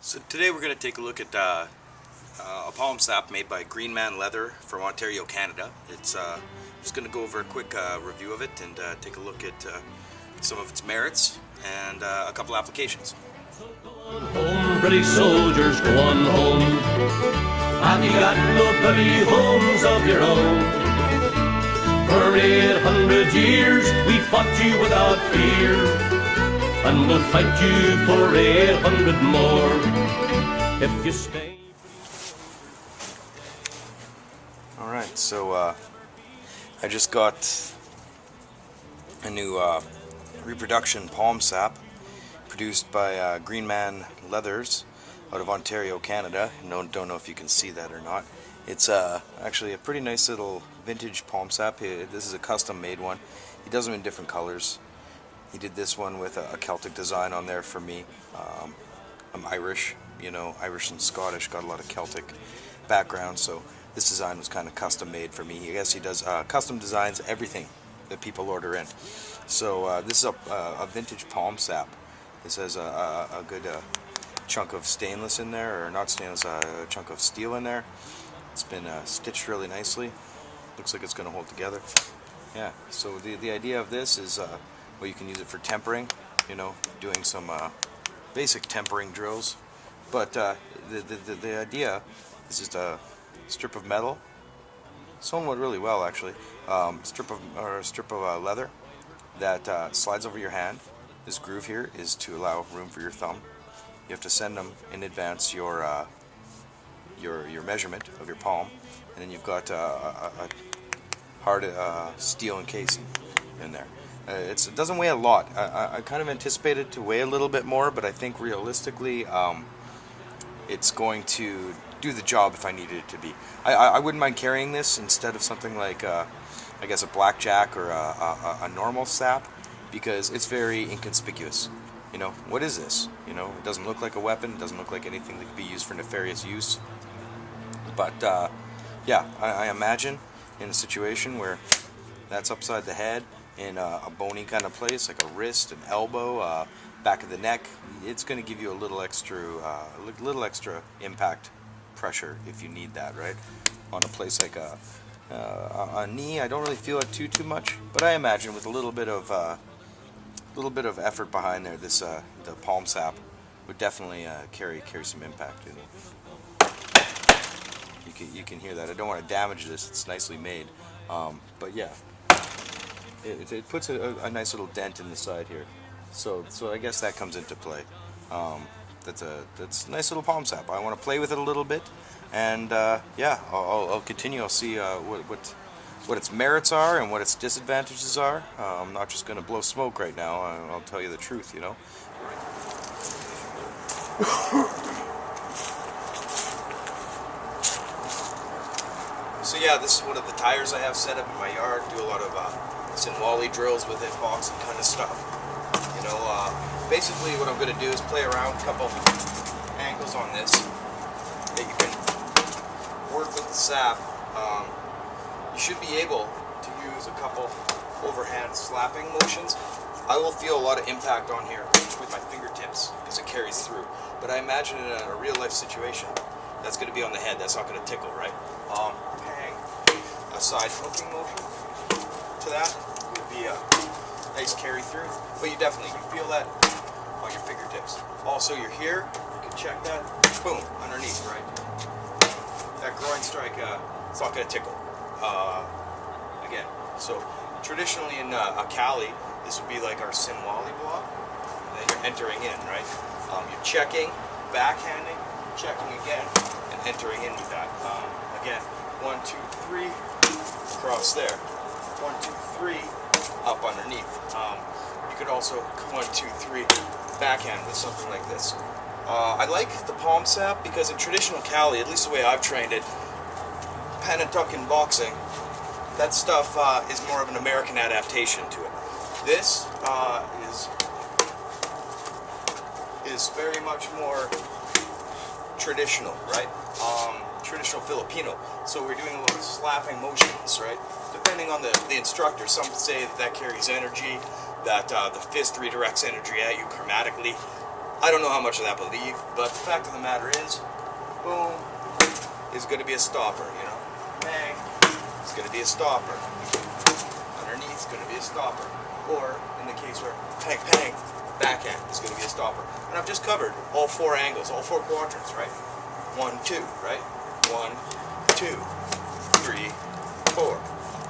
So today we're going to take a look at a palm sap made by Green Man Leather from Ontario, Canada. It's just going to go over a quick review of it and take a look at some of its merits and a couple applications. Go on home, British soldiers, go on home. Have you got no bloody homes of your own? For 800 years we fought you without fear, and we'll fight you for 800 more if you stay. Alright, so I just got a new reproduction palm sap produced by Green Man Leathers out of Ontario, Canada. Don't know if you can see that or not. It's actually a pretty nice little vintage palm sap. This is a custom made one. He does them in different colors. He did this one with a Celtic design on there for me. I'm Irish, you know, Irish and Scottish, got a lot of Celtic background, so this design was kind of custom made for me. I guess he does custom designs, everything that people order in. So this is a vintage palm sap. This has a good chunk of stainless in there, or not stainless, a chunk of steel in there. It's been stitched really nicely. Looks like it's going to hold together. Yeah, so the idea of this is, well, you can use it for tempering, you know, doing some basic tempering drills. But the idea is just a strip of metal, sewn really well actually, strip of leather that slides over your hand. This groove here is to allow room for your thumb. You have to send them in advance your measurement of your palm, and then you've got a hard steel encasing in there. It doesn't weigh a lot. I kind of anticipated to weigh a little bit more, but I think realistically it's going to do the job if I needed it to be. I wouldn't mind carrying this instead of something like I guess a blackjack or a normal sap, because it's very inconspicuous. You know, what is this? You know, it doesn't look like a weapon, it doesn't look like anything that could be used for nefarious use. But yeah, I imagine in a situation where that's upside the head, in a bony kind of place, like a wrist, an elbow, back of the neck, it's going to give you a little extra impact pressure if you need that, right? On a place like a knee, I don't really feel it too much, but I imagine with a little bit of effort behind there, this the palm sap would definitely carry some impact in it. You can hear that. I don't want to damage this. It's nicely made, but yeah, it puts a nice little dent in the side here. So I guess that comes into play. That's a nice little palm sap. I want to play with it a little bit, and yeah, I'll continue. I'll see what its merits are and what its disadvantages are. I'm not just going to blow smoke right now. I'll tell you the truth, you know. So yeah, this is one of the tires I have set up in my yard. Do a lot of Sinwali drills with it, boxing kind of stuff. You know, basically what I'm going to do is play around a couple angles on this that you can work with the sap. You should be able to use a couple overhand slapping motions. I will feel a lot of impact on here with my fingertips because it carries through. But I imagine in a real life situation, that's going to be on the head. That's not going to tickle, right? Hang a side hooking motion to that would be a nice carry through. But you feel that on your fingertips. Also, you're here. You can check that. Boom, underneath, right? That groin strike, it's not going to tickle. Again, so traditionally in Cali, this would be like our Sinwali block, and then you're entering in, right? You're checking, backhanding, checking again, and entering in with that. Again, 1, 2, 3, across there. 1, 2, 3, up underneath. You could also 1, 2, 3, backhand with something like this. I like the palm sap because in traditional Cali, at least the way I've trained it, Penatucket boxing, that stuff is more of an American adaptation to it. This is very much more traditional, right? Traditional Filipino. So we're doing a little slapping motions, right? Depending on the instructor, some say that carries energy, that the fist redirects energy at you chromatically. I don't know how much of that believe, but the fact of the matter is, boom, is going to be a stopper, you know. Bang, it's going to be a stopper. Underneath is going to be a stopper. Or, in the case where pang, pang, backhand is going to be a stopper. And I've just covered all 4 angles, all 4 quadrants, right? 1, 2, right? 1, 2, 3, 4.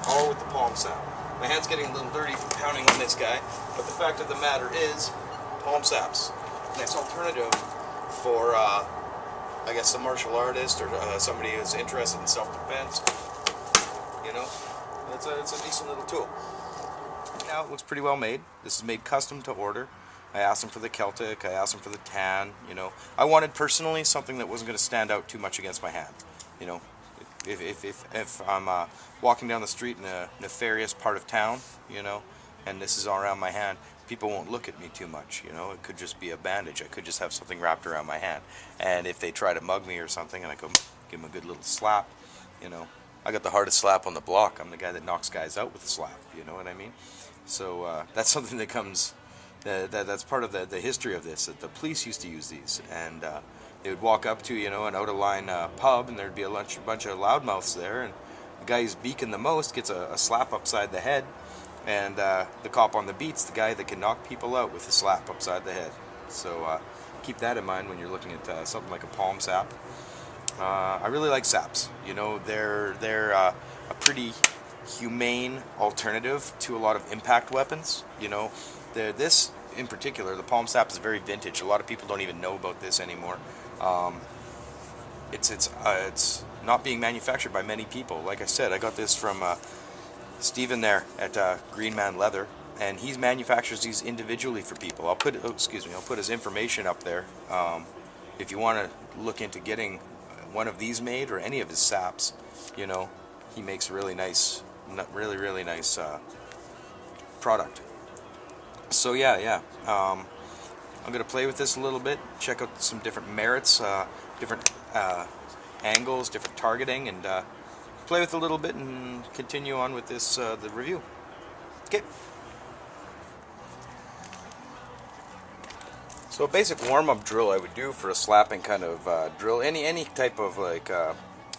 All with the palm sap. My hand's getting a little dirty from pounding on this guy, but the fact of the matter is, palm saps. Nice alternative for, I guess, a martial artist or somebody who's interested in self-defense. You know, it's a decent little tool. Now it looks pretty well made. This is made custom to order. I asked them for the Celtic, I asked them for the tan, you know. I wanted personally something that wasn't going to stand out too much against my hand. You know, if I'm walking down the street in a nefarious part of town, you know, and this is all around my hand, people won't look at me too much, you know. It could just be a bandage. I could just have something wrapped around my hand. And if they try to mug me or something and I go give them a good little slap, you know, I got the hardest slap on the block. I'm the guy that knocks guys out with a slap, you know what I mean? So that's something that comes, that's part of the history of this. That the police used to use these, and they would walk up to, you know, an out-of-line pub, and there'd be a bunch of loudmouths there, and the guy who's beaking the most gets a slap upside the head, and the cop on the beat's the guy that can knock people out with a slap upside the head. So keep that in mind when you're looking at something like a palm sap. I really like saps. You know, they're a pretty humane alternative to a lot of impact weapons. You know, this in particular, the palm sap is very vintage. A lot of people don't even know about this anymore. It's not being manufactured by many people. Like I said, I got this from Steven there at Green Man Leather, and he manufactures these individually for people. I'll put his information up there if you want to look into getting one of these made or any of his saps. You know, he makes really nice product. So yeah, I'm gonna play with this a little bit, check out some different merits, different angles, different targeting, and play with it a little bit and continue on with this the review. Okay. So a basic warm-up drill I would do for a slapping kind of drill, any type of like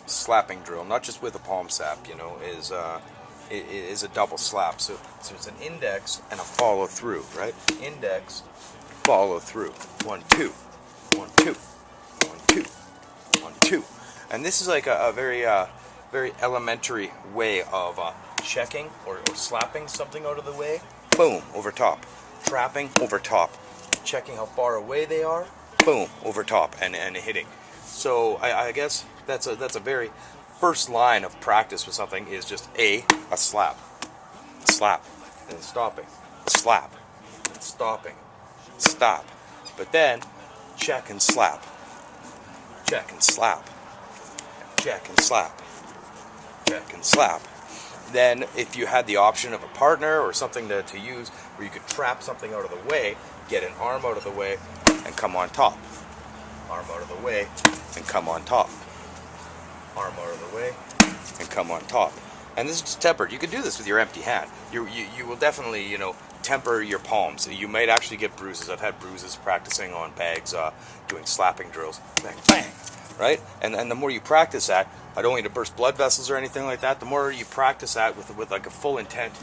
slapping drill, not just with a palm sap, you know, is a double slap. So it's an index and a follow through, right? Index, follow through. 1, 2, 1, 2, 1, 2, 1, 2. And this is like a very elementary way of checking or slapping something out of the way. Boom, over top. Trapping, over top. Checking how far away they are. Boom, over top and hitting. So I guess that's a very first line of practice with something is just a slap, and stopping, slap, and stopping, stop. But then check and slap, check and slap, check and slap, check and slap. Then if you had the option of a partner or something to use where you could trap something out of the way, get an arm out of the way and come on top. Arm out of the way and come on top. Arm out of the way and come on top. And this is just tempered. You could do this with your empty hand. You will definitely, you know, temper your palms. You might actually get bruises. I've had bruises practicing on bags, doing slapping drills. Bang, bang, right? And the more you practice that, I don't want you to burst blood vessels or anything like that. The more you practice that with like a full intent,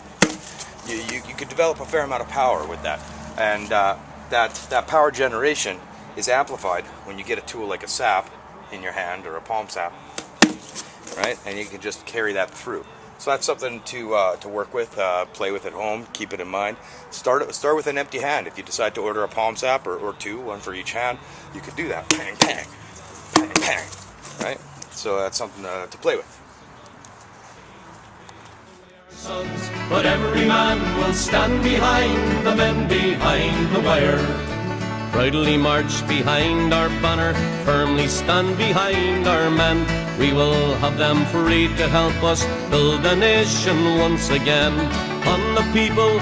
you could develop a fair amount of power with that. And that power generation is amplified when you get a tool like a sap in your hand or a palm sap, right? And you can just carry that through. So that's something to work with, play with at home. Keep it in mind. Start with an empty hand. If you decide to order a palm sap or two, one for each hand, you could do that. Bang, bang, bang, bang, right? So that's something to play with. Sons, but every man will stand behind the men behind the wire. Proudly march behind our banner, firmly stand behind our men. We will have them free to help us build a nation once again. On the people